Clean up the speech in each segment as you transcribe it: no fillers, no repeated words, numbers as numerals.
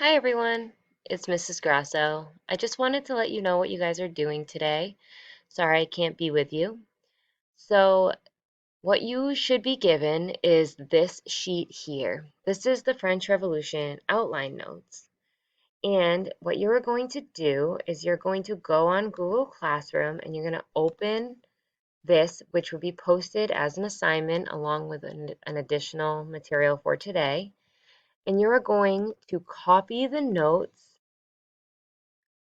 Hi everyone, it's Mrs. Grasso. I just wanted to let you know what you guys are doing today. Sorry I can't be with you. So, what you should be given is this sheet here. This is the French Revolution outline notes. And what you're going to do is you're going to go on Google Classroom and you're going to open this, which will be posted as an assignment along with an additional material for today. And you're going to copy the notes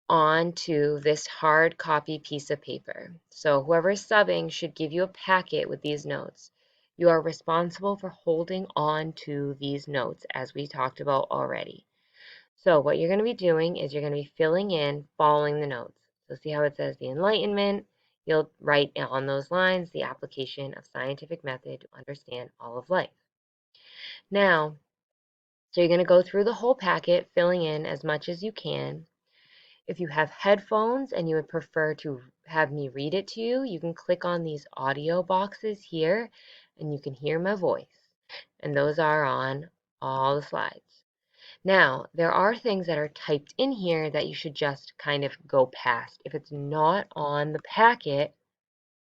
onto this hard copy piece of paper. So whoever's subbing should give you a packet with these notes. You are responsible for holding on to these notes as we talked about already. So what you're going to be doing is you're going to be filling in following the notes. So see how it says the Enlightenment? You'll write on those lines the application of scientific method to understand all of life. Now, so you're going to go through the whole packet, filling in as much as you can. If you have headphones and you would prefer to have me read it to you, you can click on these audio boxes here and you can hear my voice. And those are on all the slides. Now, there are things that are typed in here that you should just kind of go past. If it's not on the packet,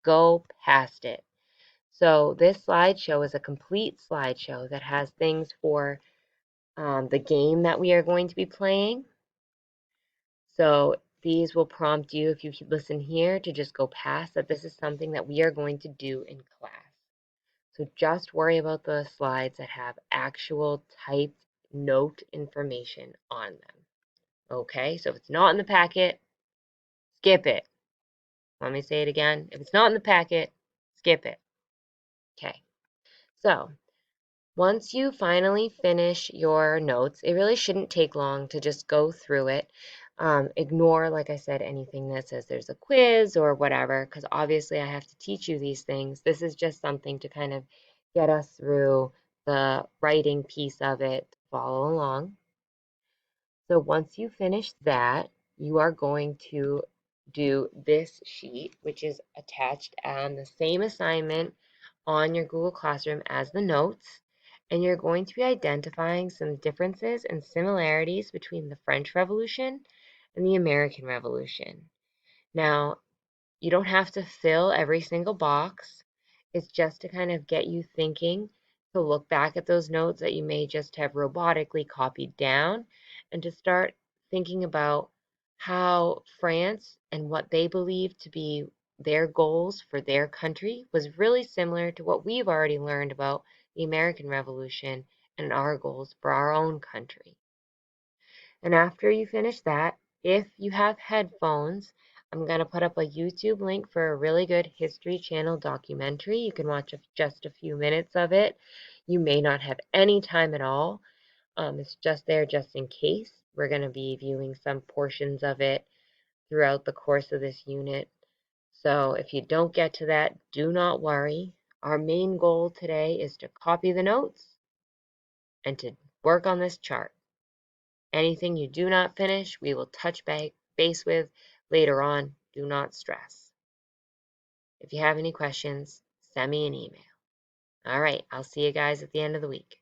go past it. So this slideshow is a complete slideshow that has things for the game that we are going to be playing. So these will prompt you, if you listen here, to just go past that this is something that we are going to do in class. So just worry about the slides that have actual typed note information on them. Okay, so if it's not in the packet, skip it. Let me say it again. If it's not in the packet, skip it. Okay, so once you finally finish your notes, it really shouldn't take long to just go through it. Ignore, like I said, anything that says there's a quiz or whatever, because obviously I have to teach you these things. This is just something to kind of get us through the writing piece of it, follow along. So once you finish that, you are going to do this sheet, which is attached on the same assignment on your Google Classroom as the notes. And you're going to be identifying some differences and similarities between the French Revolution and the American Revolution. Now, you don't have to fill every single box. It's just to kind of get you thinking, to look back at those notes that you may just have robotically copied down, and to start thinking about how France and what they believed to be their goals for their country was really similar to what we've already learned about the American Revolution and our goals for our own country. And after you finish that, if you have headphones, I'm going to put up a YouTube link for a really good History Channel documentary. You can watch just a few minutes of it. You may not have any time at all. It's just there just in case. We're going to be viewing some portions of it throughout the course of this unit. So if you don't get to that, do not worry. Our main goal today is to copy the notes and to work on this chart. Anything you do not finish, we will touch base with later on. Do not stress. If you have any questions, send me an email. All right, I'll see you guys at the end of the week.